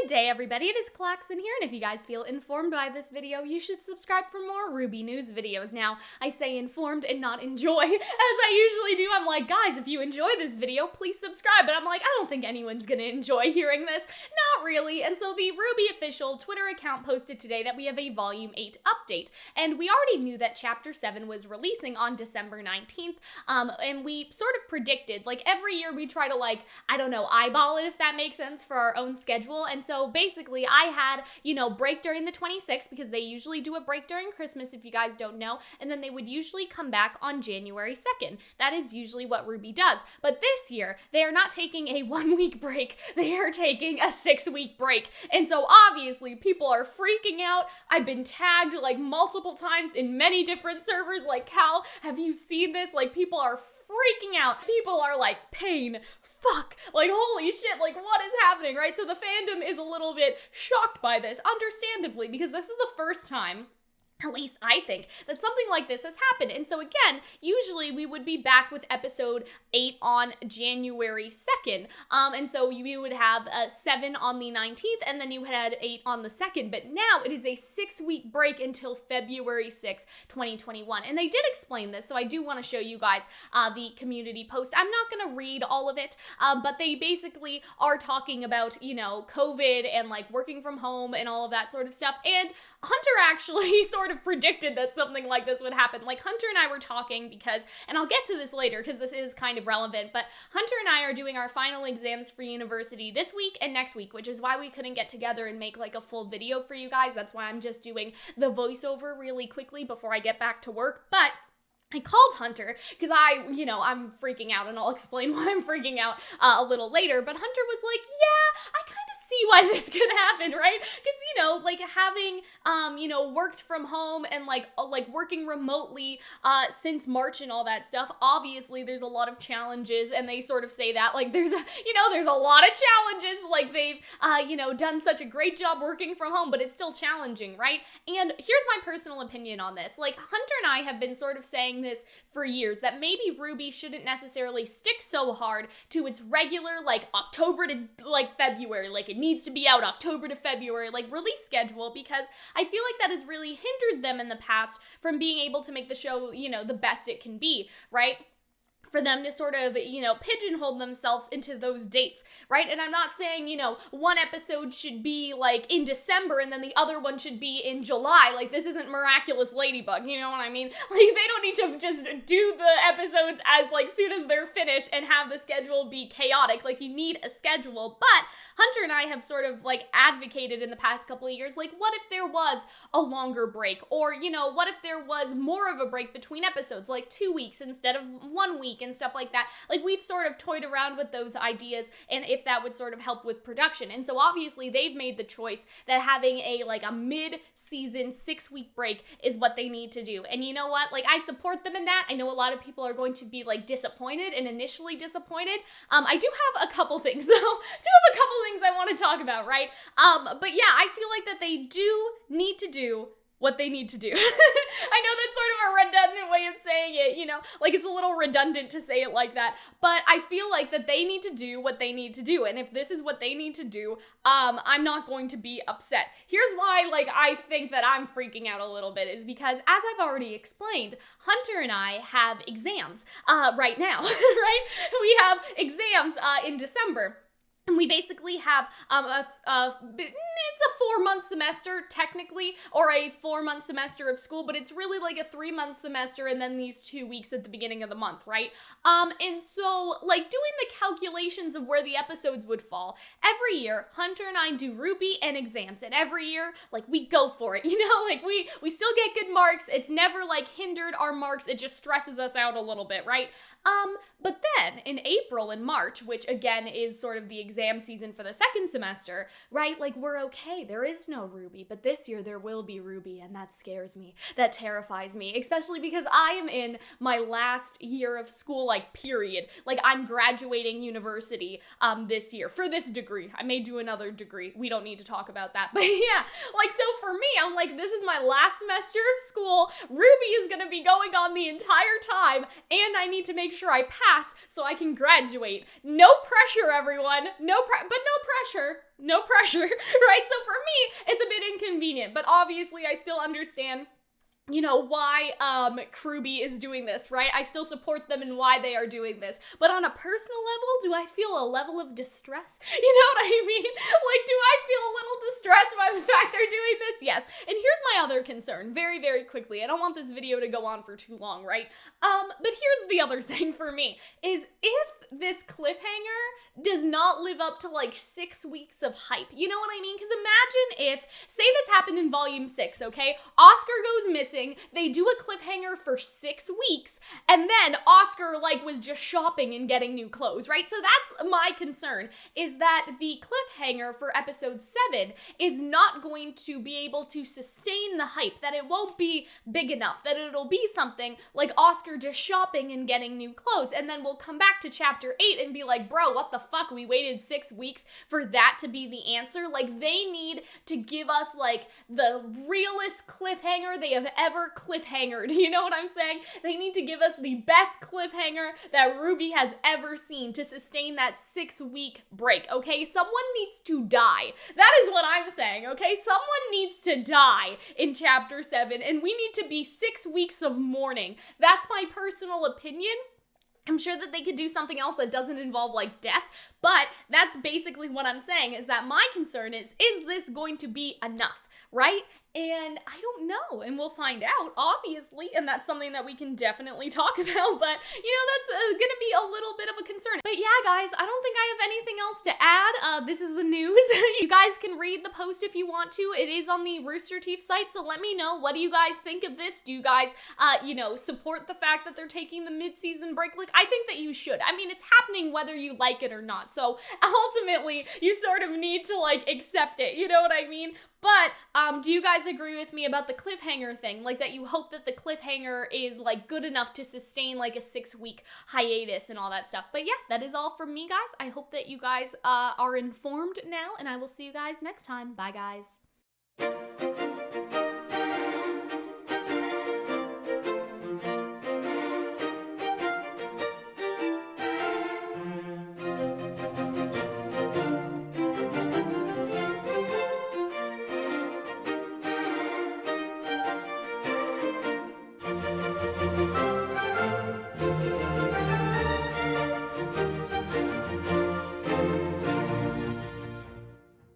Good day, everybody. It is Calxiyn here, and if you guys feel informed by this video, you should subscribe for more RWBY news videos. Now, I say informed and not enjoy, as I usually do. I'm like, guys, if you enjoy this video, please subscribe. But I'm like, I don't think anyone's gonna enjoy hearing this. Not really. And so the RWBY official Twitter account posted today that we have a Volume 8 update. And we already knew that Chapter 7 was releasing on December 19th, and we sort of predicted, like, every year we try to, I don't know, eyeball it, if that makes sense, for our own schedule. And so basically I had, break during the 26th, because they usually do a break during Christmas, if you guys don't know, and then they would usually come back on January 2nd. That is usually what RWBY does. But this year, they are not taking a 1-week break, they are taking a 6-week break. And so obviously people are freaking out. I've been tagged multiple times in many different servers, like, Cal, have you seen this? People are freaking out. People are like, pain, fuck, holy shit, what is happening, right? So the fandom is a little bit shocked by this, understandably, because this is the first time, at least I think, that something like this has happened. And so again, usually we would be back with episode 8 on January 2nd. And so you would have 7 on the 19th, and then you had 8 on the 2nd. But now it is a 6-week break until February 6th, 2021. And they did explain this, so I do want to show you guys the community post. I'm not going to read all of it, but they basically are talking about, COVID and working from home and all of that sort of stuff. And Hunter actually sort of predicted that something like this would happen. Hunter and I were talking because, and I'll get to this later because this is kind of relevant, but Hunter and I are doing our final exams for university this week and next week, which is why we couldn't get together and make a full video for you guys. That's why I'm just doing the voiceover really quickly before I get back to work. But I called Hunter because I'm freaking out, and I'll explain why I'm freaking out a little later. But Hunter was like, yeah, I kind of see why this could happen, right? Because, having, worked from home and working remotely since March and all that stuff, obviously there's a lot of challenges, and they sort of say that, there's a lot of challenges, they've, done such a great job working from home, but it's still challenging, right? And here's my personal opinion on this. Hunter and I have been sort of saying this for years, that maybe RWBY shouldn't necessarily stick so hard to its regular, October to, February, it needs to be out October to February, release schedule, because I feel like that has really hindered them in the past from being able to make the show, the best it can be, right? For them to sort of, pigeonhole themselves into those dates, right? And I'm not saying, one episode should be, in December and then the other one should be in July. This isn't Miraculous Ladybug, you know what I mean? They don't need to just do the episodes as, soon as they're finished and have the schedule be chaotic. You need a schedule. But Hunter and I have sort of, advocated in the past couple of years, what if there was a longer break? Or, what if there was more of a break between episodes, 2 weeks instead of 1 week? And stuff like that. We've sort of toyed around with those ideas, and if that would sort of help with production. And so obviously they've made the choice that having a mid-season 6-week break is what they need to do. And you know what? I support them in that. I know a lot of people are going to be disappointed and initially disappointed. I do have a couple things though. I want to talk about, right? But yeah, I feel that they do need to do what they need to do. I know that's sort of a redundant way of saying it, it's a little redundant to say it like that, but I feel that they need to do what they need to do, and if this is what they need to do, I'm not going to be upset. Here's why, I think that I'm freaking out a little bit, is because, as I've already explained, Hunter and I have exams, right now, right? We have exams, in December. And we basically have it's a 4-month semester, technically, or a 4-month semester of school, but it's really a 3-month semester and then these 2 weeks at the beginning of the month, right? And so, doing the calculations of where the episodes would fall, every year, Hunter and I do RWBY and exams, and every year, we go for it, we still get good marks, it's never, hindered our marks, it just stresses us out a little bit, right? But then, in April and March, which again is sort of the exam season for the second semester, right, we're okay, there is no RWBY, but this year there will be RWBY, and that scares me, that terrifies me, especially because I am in my last year of school, period, I'm graduating university, this year, for this degree. I may do another degree, we don't need to talk about that, but yeah, so for me, I'm this is my last semester of school, RWBY is gonna be going on the entire time, and I need to make sure I pass so I can graduate. No pressure, everyone. But no pressure. no pressure, right? So for me, it's a bit inconvenient, but obviously I still understand, you know, why RWBY is doing this, right? I still support them and why they are doing this. But on a personal level, do I feel a level of distress? You know what I mean? Like, do I feel a little distressed by the fact they're doing this? Yes. And here's my other concern, very, very quickly. I don't want this video to go on for too long, right? But here's the other thing for me, is if this cliffhanger does not live up to like 6 weeks of hype, you know what I mean? Because imagine if, say this happened in volume 6, okay? Oscar goes missing, they do a cliffhanger for 6 weeks, and then Oscar like was just shopping and getting new clothes, right? So that's my concern, is that the cliffhanger for episode 7 is not going to be able to sustain the hype, that it won't be big enough, that it'll be something like Oscar just shopping and getting new clothes, and then we'll come back to chapter 8 and be like, bro, what the fuck? We waited 6 weeks for that to be the answer? Like, they need to give us like the realest cliffhanger they have ever cliffhangered. You know what I'm saying? They need to give us the best cliffhanger that RWBY has ever seen to sustain that 6-week break, okay? Someone needs to die. That is what I'm saying, okay? Someone needs to die in chapter 7, and we need to be 6 weeks of mourning. That's my personal opinion. I'm sure that they could do something else that doesn't involve like death, but that's basically what I'm saying, is that my concern is this going to be enough, right? And I don't know, and we'll find out, obviously, and that's something that we can definitely talk about, but, you know, that's gonna be a little bit of a concern. But yeah, guys, I don't think I have anything else to add. This is the news. You guys can read the post if you want to. It is on the Rooster Teeth site, so let me know, what do you guys think of this? Do you guys, you know, support the fact that they're taking the mid-season break? Like, I think that you should. I mean, it's happening whether you like it or not, so ultimately, you sort of need to, like, accept it, you know what I mean? But, do you guys agree with me about the cliffhanger thing? Like, that you hope that the cliffhanger is, like, good enough to sustain, like, a 6-week hiatus and all that stuff. But yeah, that is all from me, guys. I hope that you guys are informed now, and I will see you guys next time. Bye, guys.